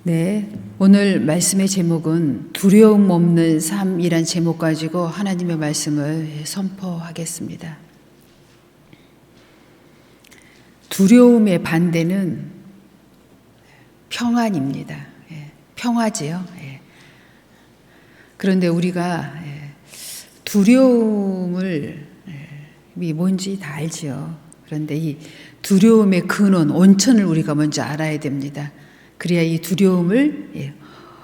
네, 오늘 말씀의 제목은 두려움 없는 삶이란 제목 가지고 하나님의 말씀을 선포하겠습니다. 두려움의 반대는 평안입니다. 평화지요. 그런데 우리가 두려움을 뭔지 다 알지요. 그런데 이 두려움의 근원, 원천을 우리가 먼저 알아야 됩니다. 그래야 이 두려움을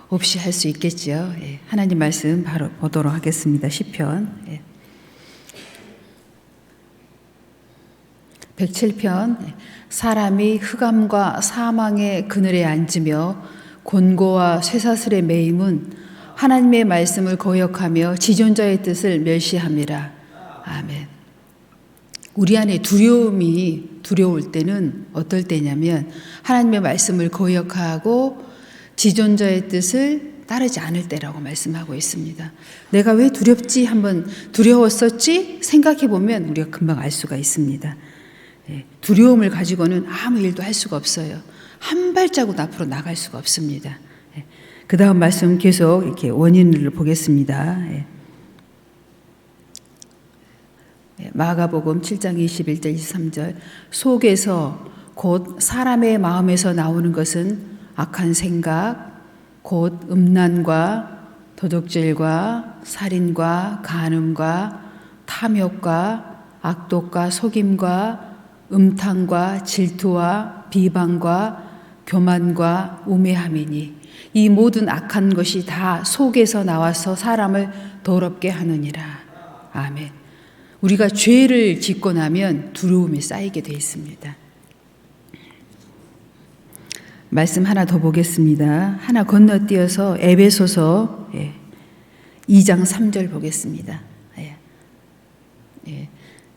없이 할 수 있겠지요. 하나님 말씀 바로 보도록 하겠습니다. 시편 107편. 사람이 흑암과 사망의 그늘에 앉으며 곤고와 쇠사슬에 매임은 하나님의 말씀을 거역하며 지존자의 뜻을 멸시함이라. 아멘. 우리 안에 두려울 때는 어떨 때냐면 하나님의 말씀을 거역하고 지존자의 뜻을 따르지 않을 때라고 말씀하고 있습니다. 내가 왜 두렵지? 한번 두려웠었지? 생각해 보면 우리가 금방 알 수가 있습니다. 두려움을 가지고는 아무 일도 할 수가 없어요. 한 발자국 앞으로 나갈 수가 없습니다. 그 다음 말씀 계속 이렇게 원인을 보겠습니다. 마가복음 7장 21절 23절. 속에서 곧 사람의 마음에서 나오는 것은 악한 생각, 곧 음란과 도적질과 살인과 간음과 탐욕과 악독과 속임과 음탕과 질투와 비방과 교만과 우매함이니 이 모든 악한 것이 다 속에서 나와서 사람을 더럽게 하느니라. 아멘. 우리가 죄를 짓고 나면 두려움이 쌓이게 되어 있습니다. 말씀 하나 더 보겠습니다. 하나 건너뛰어서 에베소서 2장 3절 보겠습니다.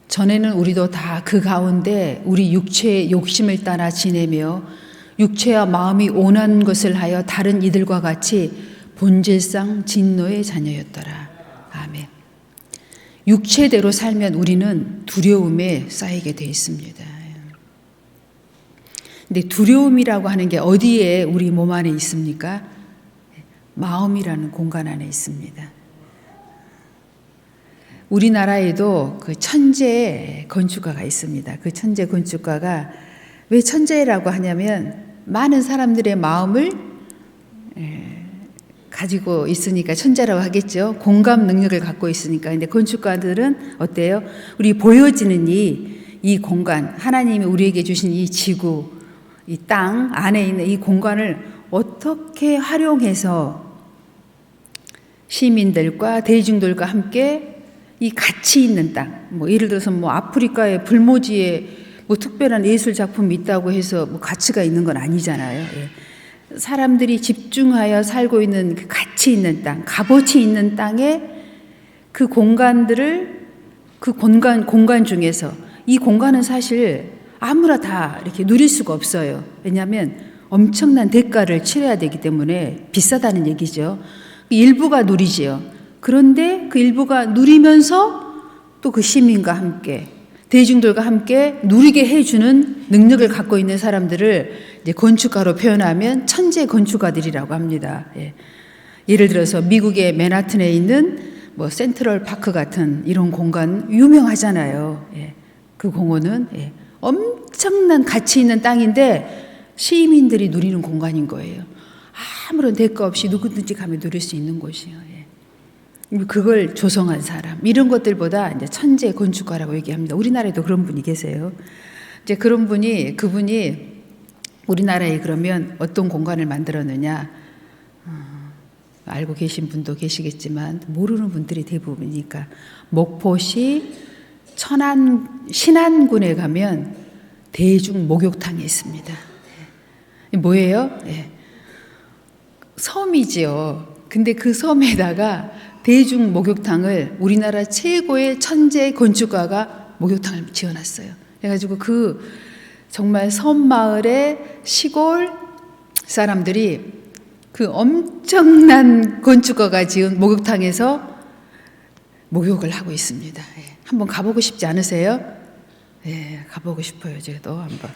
전에는 우리도 다 그 가운데 우리 육체의 욕심을 따라 지내며 육체와 마음이 온한 것을 하여 다른 이들과 같이 본질상 진노의 자녀였더라. 아멘. 육체대로 살면 우리는 두려움에 쌓이게 되어 있습니다. 근데 두려움이라고 하는 게 어디에 우리 몸 안에 있습니까? 마음이라는 공간 안에 있습니다. 우리나라에도 그 천재 건축가가 있습니다. 그 천재 건축가가 왜 천재라고 하냐면 많은 사람들의 마음을 가지고 있으니까 천재라고 하겠죠. 공감 능력을 갖고 있으니까. 근데 건축가들은 어때요? 우리 보여지는 이 공간, 하나님이 우리에게 주신 이 지구, 이 땅 안에 있는 이 공간을 어떻게 활용해서 시민들과 대중들과 함께 이 가치 있는 땅, 예를 들어서 아프리카의 불모지에 특별한 예술 작품이 있다고 해서 가치가 있는 건 아니잖아요. 사람들이 집중하여 살고 있는 그 가치 있는 땅, 값어치 있는 땅에 그 공간들을 그 공간 중에서 이 공간은 사실 아무나 다 이렇게 누릴 수가 없어요. 왜냐하면 엄청난 대가를 치러야 되기 때문에 비싸다는 얘기죠. 일부가 누리지요. 그런데 그 일부가 누리면서 또 그 시민과 함께 대중들과 함께 누리게 해주는 능력을 갖고 있는 사람들을 이제 건축가로 표현하면 천재 건축가들이라고 합니다. 예를 들어서 미국의 맨하튼에 있는 센트럴 파크 같은 이런 공간 유명하잖아요. 그 공원은 엄청난 가치 있는 땅인데 시민들이 누리는 공간인 거예요. 아무런 대가 없이 누구든지 가면 누릴 수 있는 곳이에요. 그걸 조성한 사람, 이런 것들보다 이제 천재 건축가라고 얘기합니다. 우리나라에도 그런 분이 계세요. 이제 그분이 우리나라에 그러면 어떤 공간을 만들었느냐, 알고 계신 분도 계시겠지만 모르는 분들이 대부분이니까 목포시 신안군에 가면 대중 목욕탕이 있습니다. 뭐예요? 섬이지요. 근데 그 섬에다가 대중 목욕탕을 우리나라 최고의 천재 건축가가 목욕탕을 지어놨어요. 그래가지고 그 정말 섬마을의 시골 사람들이 그 엄청난 건축가가 지은 목욕탕에서 목욕을 하고 있습니다. 한번 가보고 싶지 않으세요? 가보고 싶어요. 저도 한번.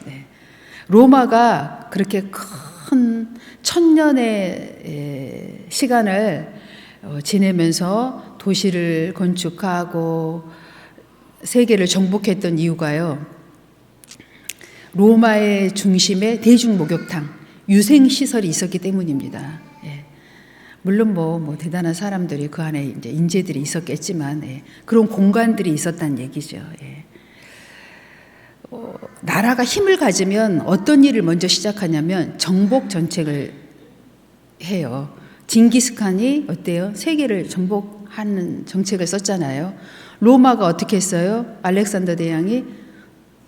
로마가 그렇게 큰 천년의 시간을 지내면서 도시를 건축하고 세계를 정복했던 이유가요, 로마의 중심에 대중목욕탕, 유생시설이 있었기 때문입니다. 예. 물론 뭐 대단한 사람들이 그 안에 이제 인재들이 있었겠지만, 예. 그런 공간들이 있었다는 얘기죠. 예. 나라가 힘을 가지면 어떤 일을 먼저 시작하냐면 정복 정책을 해요. 징기스칸이 어때요? 세계를 정복하는 정책을 썼잖아요. 로마가 어떻게 했어요? 알렉산더 대왕이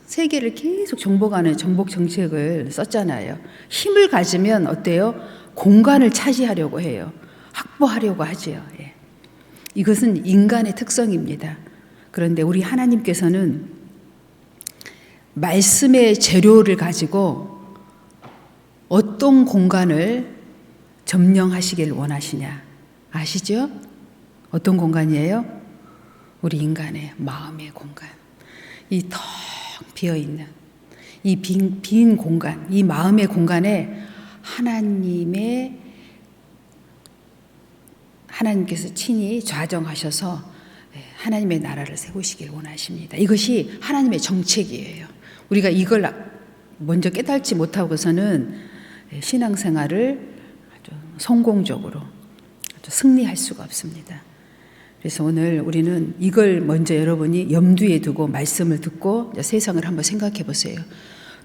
세계를 계속 정복하는 정복 정책을 썼잖아요. 힘을 가지면 어때요? 공간을 차지하려고 해요. 확보하려고 하지요. 예. 이것은 인간의 특성입니다. 그런데 우리 하나님께서는 말씀의 재료를 가지고 어떤 공간을 점령하시길 원하시냐 아시죠? 어떤 공간이에요? 우리 인간의 마음의 공간. 이 텅 비어있는 이 빈 공간, 이 마음의 공간에 하나님께서 친히 좌정하셔서 하나님의 나라를 세우시길 원하십니다. 이것이 하나님의 정책이에요. 우리가 이걸 먼저 깨닫지 못하고서는 신앙생활을 아주 성공적으로 아주 승리할 수가 없습니다. 그래서 오늘 우리는 이걸 먼저 여러분이 염두에 두고 말씀을 듣고 세상을 한번 생각해 보세요.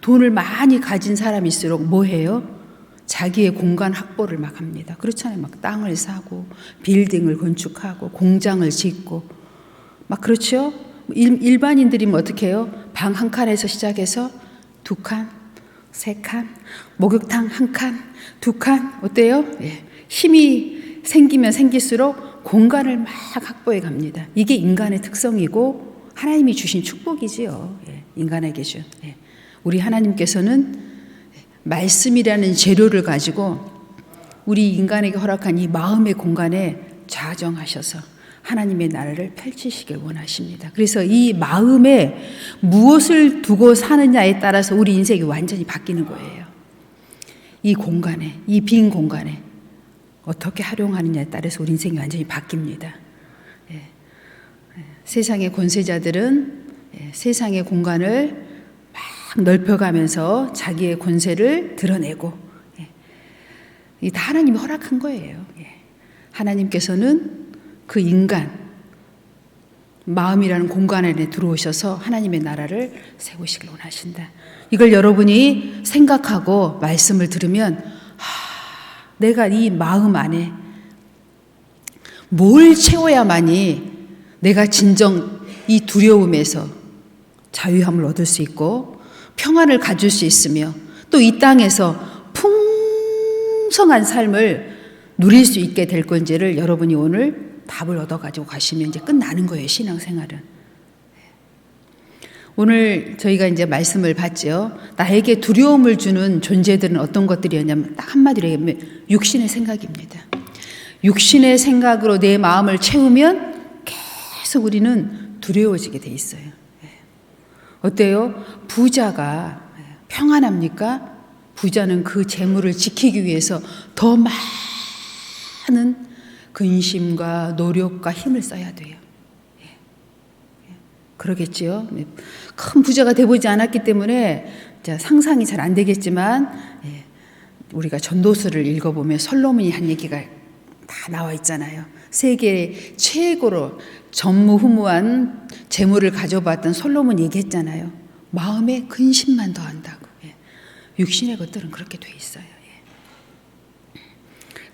돈을 많이 가진 사람일수록 뭐 해요? 자기의 공간 확보를 막 합니다. 그렇잖아요. 막 땅을 사고 빌딩을 건축하고 공장을 짓고 막 그렇죠. 일반인들이면 어떻게 해요? 방 한 칸에서 시작해서 2칸, 3칸, 목욕탕 1칸, 2칸 어때요? 예. 힘이 생기면 생길수록 공간을 막 확보해 갑니다. 이게 인간의 특성이고 하나님이 주신 축복이지요. 예. 인간에게 준. 예. 우리 하나님께서는 말씀이라는 재료를 가지고 우리 인간에게 허락한 이 마음의 공간에 좌정하셔서 하나님의 나라를 펼치시길 원하십니다. 그래서 이 마음에 무엇을 두고 사느냐에 따라서 우리 인생이 완전히 바뀌는 거예요. 이 공간에, 이 빈 공간에 어떻게 활용하느냐에 따라서 우리 인생이 완전히 바뀝니다. 예. 세상의 권세자들은 세상의 공간을 막 넓혀가면서 자기의 권세를 드러내고, 이게 다 하나님이 허락한 거예요. 하나님께서는 그 인간, 마음이라는 공간 안에 들어오셔서 하나님의 나라를 세우시길 원하신다. 이걸 여러분이 생각하고 말씀을 들으면 내가 이 마음 안에 뭘 채워야만이 내가 진정 이 두려움에서 자유함을 얻을 수 있고 평안을 가질 수 있으며 또 이 땅에서 풍성한 삶을 누릴 수 있게 될 건지를 여러분이 오늘 답을 얻어가지고 가시면 이제 끝나는 거예요, 신앙생활은. 오늘 저희가 이제 말씀을 봤죠. 나에게 두려움을 주는 존재들은 어떤 것들이었냐면 딱 한마디로 얘기하면 육신의 생각입니다. 육신의 생각으로 내 마음을 채우면 계속 우리는 두려워지게 돼 있어요. 어때요? 부자가 평안합니까? 부자는 그 재물을 지키기 위해서 더 많은 근심과 노력과 힘을 써야 돼요. 그러겠지요. 큰 부자가 돼보지 않았기 때문에 상상이 잘 안 되겠지만 우리가 전도서를 읽어보면 솔로몬이 한 얘기가 다 나와 있잖아요. 세계 최고로 전무후무한 재물을 가져봤던 솔로몬이 얘기했잖아요. 마음에 근심만 더한다고. 육신의 것들은 그렇게 돼 있어요.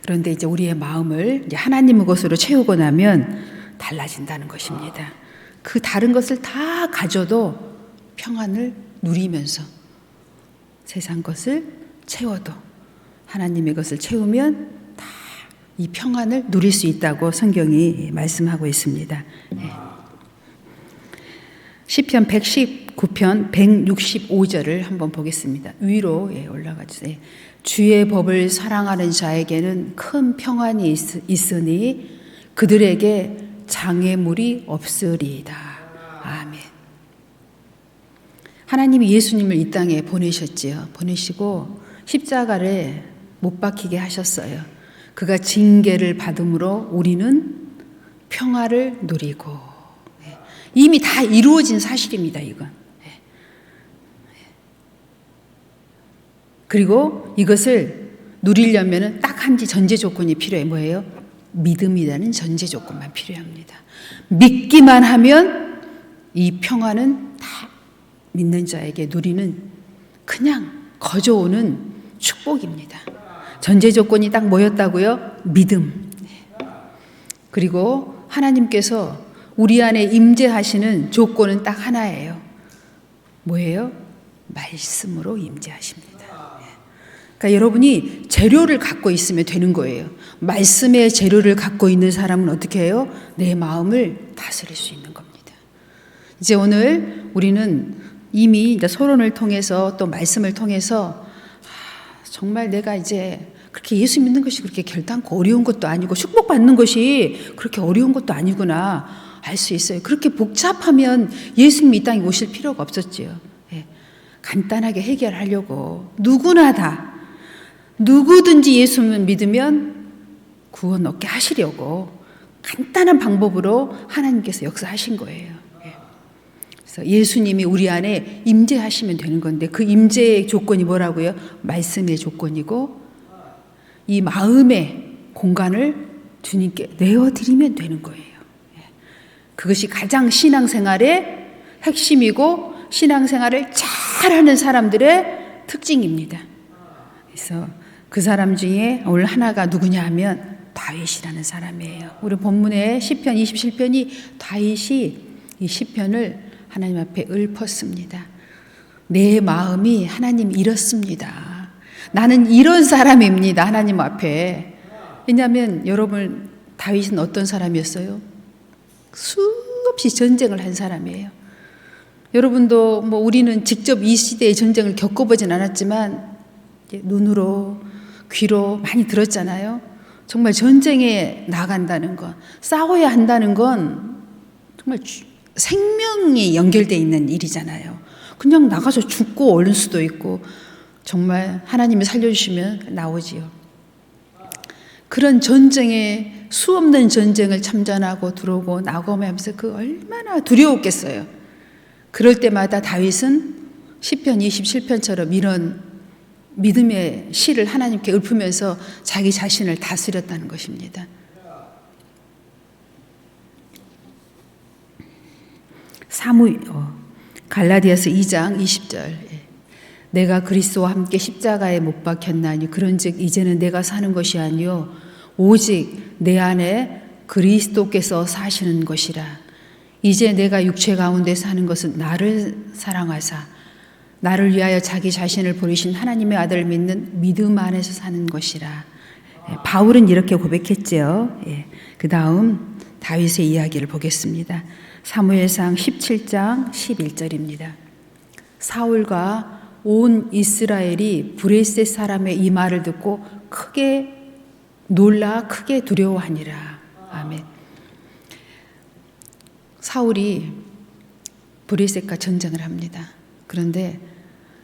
그런데 이제 우리의 마음을 이제 하나님의 것으로 채우고 나면 달라진다는 것입니다. 그 다른 것을 다 가져도 평안을 누리면서 세상 것을 채워도 하나님의 것을 채우면 다 이 평안을 누릴 수 있다고 성경이 말씀하고 있습니다. 시편 119편 165절을 한번 보겠습니다. 위로 올라가 주세요. 주의 법을 사랑하는 자에게는 큰 평안이 있으니 그들에게 장애물이 없으리이다. 아멘. 하나님이 예수님을 이 땅에 보내셨지요. 보내시고 십자가를 못 박히게 하셨어요. 그가 징계를 받음으로 우리는 평화를 누리고. 이미 다 이루어진 사실입니다, 이건. 그리고 이것을 누리려면 딱 한 전제 조건이 필요해. 뭐예요? 믿음이라는 전제 조건만 필요합니다. 믿기만 하면 이 평화는 다 믿는 자에게 누리는 그냥 거저오는 축복입니다. 전제 조건이 딱 뭐였다고요? 믿음. 그리고 하나님께서 우리 안에 임재하시는 조건은 딱 하나예요. 뭐예요? 말씀으로 임재하십니다. 그러니까 여러분이 재료를 갖고 있으면 되는 거예요. 말씀의 재료를 갖고 있는 사람은 어떻게 해요? 내 마음을 다스릴 수 있는 겁니다. 이제 오늘 우리는 이미 이제 서론을 통해서 또 말씀을 통해서 정말 내가 이제 그렇게 예수 믿는 것이 그렇게 결단코 어려운 것도 아니고 축복받는 것이 그렇게 어려운 것도 아니구나 알 수 있어요. 그렇게 복잡하면 예수님이 이 땅에 오실 필요가 없었지요. 간단하게 해결하려고 누구나 다 누구든지 예수만 믿으면 구원 얻게 하시려고 간단한 방법으로 하나님께서 역사하신 거예요. 그래서 예수님이 우리 안에 임재하시면 되는 건데 그 임재의 조건이 뭐라고요? 말씀의 조건이고 이 마음의 공간을 주님께 내어드리면 되는 거예요. 그것이 가장 신앙생활의 핵심이고 신앙생활을 잘하는 사람들의 특징입니다. 그래서 그 사람 중에 오늘 하나가 누구냐 하면 다윗이라는 사람이에요. 우리 본문의 시편 27편이 다윗이 이 시편을 하나님 앞에 읊었습니다. 내 마음이 하나님 이렇습니다. 나는 이런 사람입니다. 하나님 앞에. 왜냐하면 여러분 다윗은 어떤 사람이었어요? 수없이 전쟁을 한 사람이에요. 여러분도 뭐 우리는 직접 이 시대의 전쟁을 겪어보진 않았지만 눈으로 귀로 많이 들었잖아요. 정말 전쟁에 나간다는 것, 싸워야 한다는 건 정말 생명이 연결되어 있는 일이잖아요. 그냥 나가서 죽고 오는 수도 있고 정말 하나님이 살려주시면 나오지요. 그런 전쟁에 수없는 전쟁을 참전하고 들어오고 나오고 하면서 그 얼마나 두려웠겠어요. 그럴 때마다 다윗은 시편 27편처럼 이런 믿음의 시를 하나님께 읊으면서 자기 자신을 다스렸다는 것입니다. 갈라디아서 2장 20절 내가 그리스도와 함께 십자가에 못 박혔나니 그런즉 이제는 내가 사는 것이 아니요 오직 내 안에 그리스도께서 사시는 것이라. 이제 내가 육체 가운데 사는 것은 나를 사랑하사 나를 위하여 자기 자신을 버리신 하나님의 아들을 믿는 믿음 안에서 사는 것이라. 바울은 이렇게 고백했죠. 그 다음 다윗의 이야기를 보겠습니다. 사무엘상 17장 11절입니다. 사울과 온 이스라엘이 브레셋 사람의 이 말을 듣고 크게 놀라 크게 두려워하니라. 아멘. 사울이 브레셋과 전쟁을 합니다. 그런데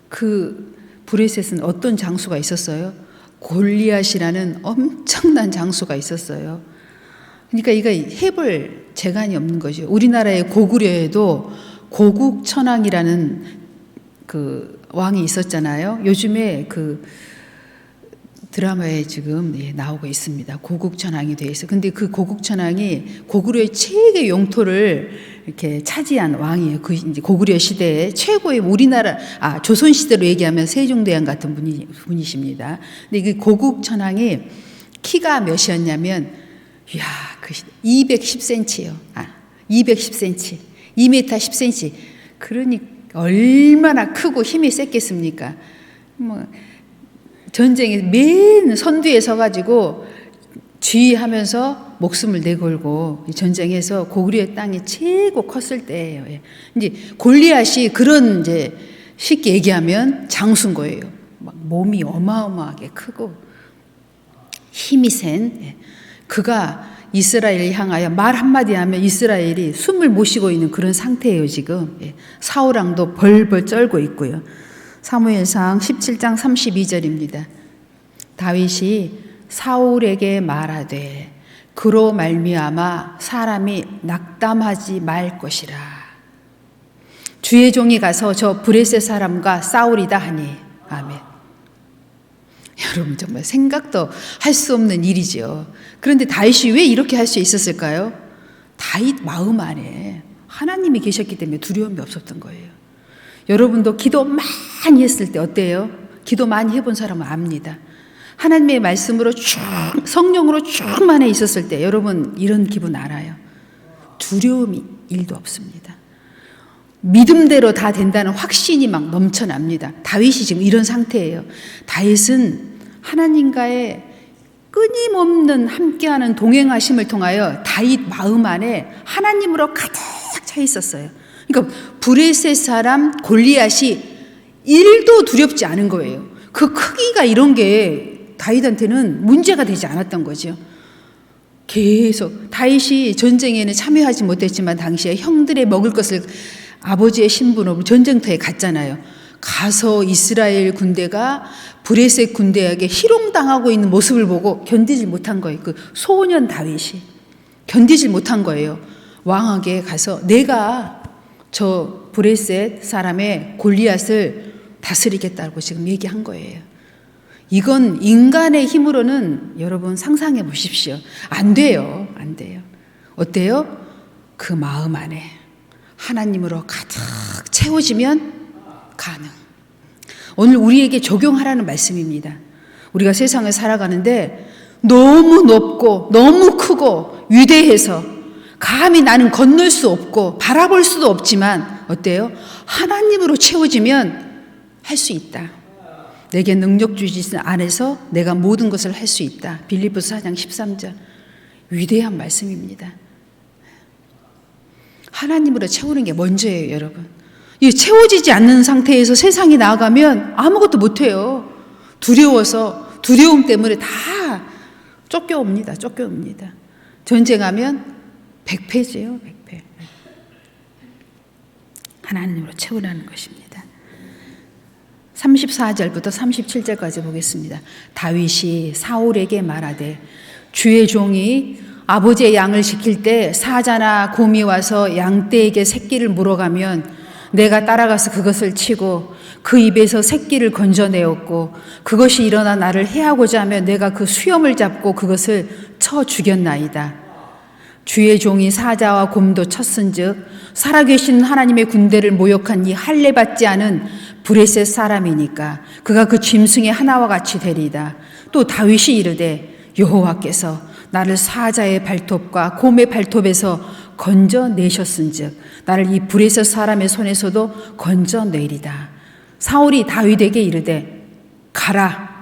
그 브레셋은 어떤 장수가 있었어요? 골리앗이라는 엄청난 장수가 있었어요. 그러니까 이거 해볼 재간이 없는 거죠. 우리나라의 고구려에도 고국천왕이라는 그 왕이 있었잖아요. 요즘에 그 드라마에 지금 나오고 있습니다. 고국천왕이 돼 있어요. 근데 그 고국천왕이 고구려의 최고의 영토를 이렇게 차지한 왕이에요. 그 이제 고구려 시대에 최고의 조선 시대로 얘기하면 세종대왕 같은 분이십니다. 근데 그 고국천왕이 키가 몇이었냐면, 그 210cm요. 210cm, 2m 10cm. 그러니 얼마나 크고 힘이 셌겠습니까? 전쟁에 맨 선두에 서가지고 주의하면서 목숨을 내걸고 전쟁에서 고구려의 땅이 최고 컸을 때예요. 이제 골리앗이 그런 이제 쉽게 얘기하면 장수인 거예요. 막 몸이 어마어마하게 크고 힘이 센 그가 이스라엘을 향하여 말 한마디 하면 이스라엘이 숨을 못 쉬고 있는 그런 상태예요. 지금 사울왕도 벌벌 떨고 있고요. 사무엘상 17장 32절입니다. 다윗이 사울에게 말하되 그로 말미암아 사람이 낙담하지 말 것이라. 주의 종이 가서 저 브레셋 사람과 싸우리다 하니. 아멘. 여러분 정말 생각도 할 수 없는 일이죠. 그런데 다윗이 왜 이렇게 할 수 있었을까요? 다윗 마음 안에 하나님이 계셨기 때문에 두려움이 없었던 거예요. 여러분도 기도 많이 했을 때 어때요? 기도 많이 해본 사람은 압니다. 하나님의 말씀으로 쭉 성령으로 쭉 만에 있었을 때 여러분 이런 기분 알아요. 두려움이 1도 없습니다. 믿음대로 다 된다는 확신이 막 넘쳐납니다. 다윗이 지금 이런 상태예요. 다윗은 하나님과의 끊임없는 함께하는 동행하심을 통하여 다윗 마음 안에 하나님으로 가득 차 있었어요. 그러니까 브레셋 사람 골리앗이 1도 두렵지 않은 거예요. 그 크기가 이런 게 다윗한테는 문제가 되지 않았던 거죠. 계속 다윗이 전쟁에는 참여하지 못했지만 당시에 형들의 먹을 것을 아버지의 신분으로 전쟁터에 갔잖아요. 가서 이스라엘 군대가 브레셋 군대에게 희롱당하고 있는 모습을 보고 견디질 못한 거예요. 그 소년 다윗이 견디질 못한 거예요. 왕에게 가서 내가 저 브레셋 사람의 골리앗을 다스리겠다고 지금 얘기한 거예요. 이건 인간의 힘으로는 여러분 상상해 보십시오. 안 돼요. 안 돼요. 어때요? 그 마음 안에 하나님으로 가득 채워지면 가능. 오늘 우리에게 적용하라는 말씀입니다. 우리가 세상을 살아가는데 너무 높고 너무 크고 위대해서 감히 나는 건널 수 없고 바라볼 수도 없지만 어때요? 하나님으로 채워지면 할 수 있다. 내게 능력 주신 안에서 내가 모든 것을 할 수 있다. 빌립보서 4장 13절. 위대한 말씀입니다. 하나님으로 채우는 게 먼저예요, 여러분. 이 채워지지 않는 상태에서 세상에 나아가면 아무것도 못해요. 두려워서 두려움 때문에 다 쫓겨옵니다. 전쟁하면 100패지요, 100패. 하나님으로 채우라는 것입니다. 34절부터 37절까지 보겠습니다. 다윗이 사울에게 말하되 주의 종이 아버지의 양을 지킬 때 사자나 곰이 와서 양떼에게 새끼를 물어가면 내가 따라가서 그것을 치고 그 입에서 새끼를 건져내었고 그것이 일어나 나를 해하고자 하면 내가 그 수염을 잡고 그것을 쳐 죽였나이다. 주의 종이 사자와 곰도 쳤은즉 살아계신 하나님의 군대를 모욕한 이 할례받지 않은 브레셋 사람이니까 그가 그 짐승의 하나와 같이 되리이다. 또 다윗이 이르되 여호와께서 나를 사자의 발톱과 곰의 발톱에서 건져내셨은즉 나를 이 브레셋 사람의 손에서도 건져내리다. 사울이 다윗에게 이르되 가라.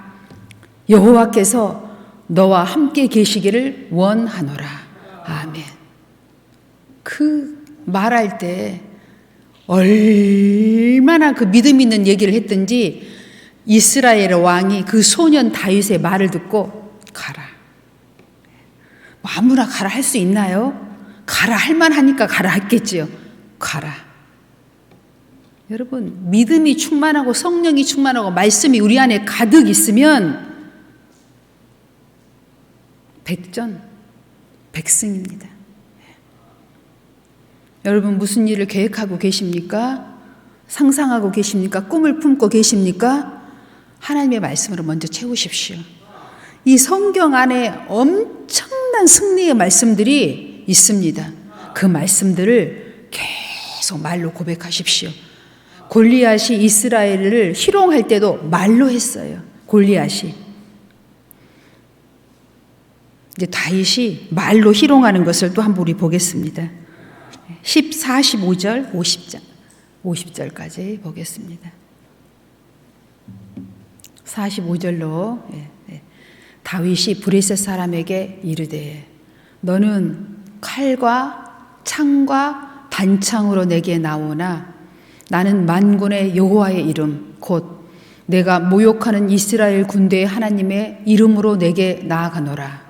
여호와께서 너와 함께 계시기를 원하노라. 아멘. 그 말할 때 얼마나 그 믿음 있는 얘기를 했든지 이스라엘 왕이 그 소년 다윗의 말을 듣고 가라. 아무나 가라 할 수 있나요? 가라 할 만하니까 가라 했겠지요. 가라. 여러분 믿음이 충만하고 성령이 충만하고 말씀이 우리 안에 가득 있으면 백전백승입니다. 여러분 무슨 일을 계획하고 계십니까? 상상하고 계십니까? 꿈을 품고 계십니까? 하나님의 말씀으로 먼저 채우십시오. 이 성경 안에 엄청난 승리의 말씀들이 있습니다. 그 말씀들을 계속 말로 고백하십시오. 골리앗이 이스라엘을 희롱할 때도 말로 했어요. 골리앗이. 이제 다윗이 말로 희롱하는 것을 또 한번 우리 보겠습니다. 45절, 50절까지 보겠습니다. 45절로 다윗이 브레셋 사람에게 이르되 너는 칼과 창과 단창으로 내게 나오나 나는 만군의 여호와의 이름 곧 내가 모욕하는 이스라엘 군대의 하나님의 이름으로 내게 나아가노라.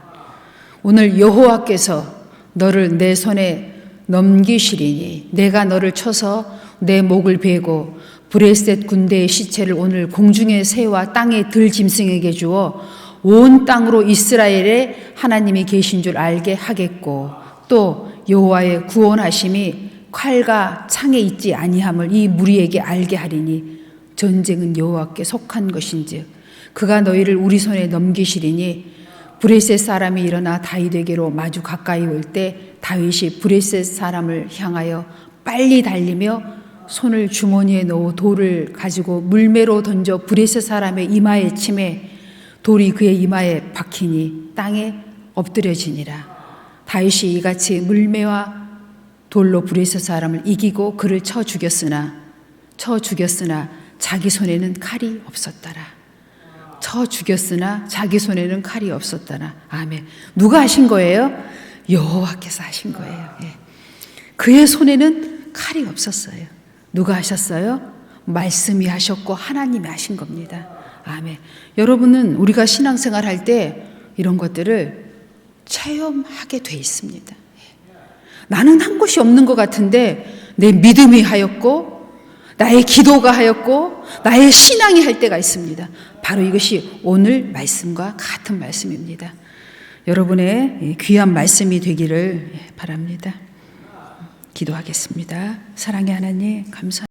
오늘 여호와께서 너를 내 손에 넘기시리니 내가 너를 쳐서 내 목을 베고 브레셋 군대의 시체를 오늘 공중의 새와 땅의 들짐승에게 주어 온 땅으로 이스라엘에 하나님이 계신 줄 알게 하겠고 또 여호와의 구원하심이 칼과 창에 있지 아니함을 이 무리에게 알게 하리니 전쟁은 여호와께 속한 것인즉 그가 너희를 우리 손에 넘기시리니 브레셋 사람이 일어나 다윗에게로 마주 가까이 올 때 다윗이 브레셋 사람을 향하여 빨리 달리며 손을 주머니에 넣어 돌을 가지고 물매로 던져 브레셋 사람의 이마에 치매 돌이 그의 이마에 박히니 땅에 엎드려지니라. 다윗이 이같이 물매와 돌로 브레셋 사람을 이기고 그를 쳐 죽였으나 자기 손에는 칼이 없었더라. 쳐 죽였으나 자기 손에는 칼이 없었더라. 아멘. 누가 하신 거예요? 여호와께서 하신 거예요. 예. 그의 손에는 칼이 없었어요. 누가 하셨어요? 말씀이 하셨고 하나님이 하신 겁니다. 아멘. 여러분은 우리가 신앙생활 할 때 이런 것들을 체험하게 돼 있습니다. 나는 한 곳이 없는 것 같은데 내 믿음이 하였고 나의 기도가 하였고 나의 신앙이 할 때가 있습니다. 바로 이것이 오늘 말씀과 같은 말씀입니다. 여러분의 귀한 말씀이 되기를 바랍니다. 기도하겠습니다. 사랑의 하나님 감사합니다.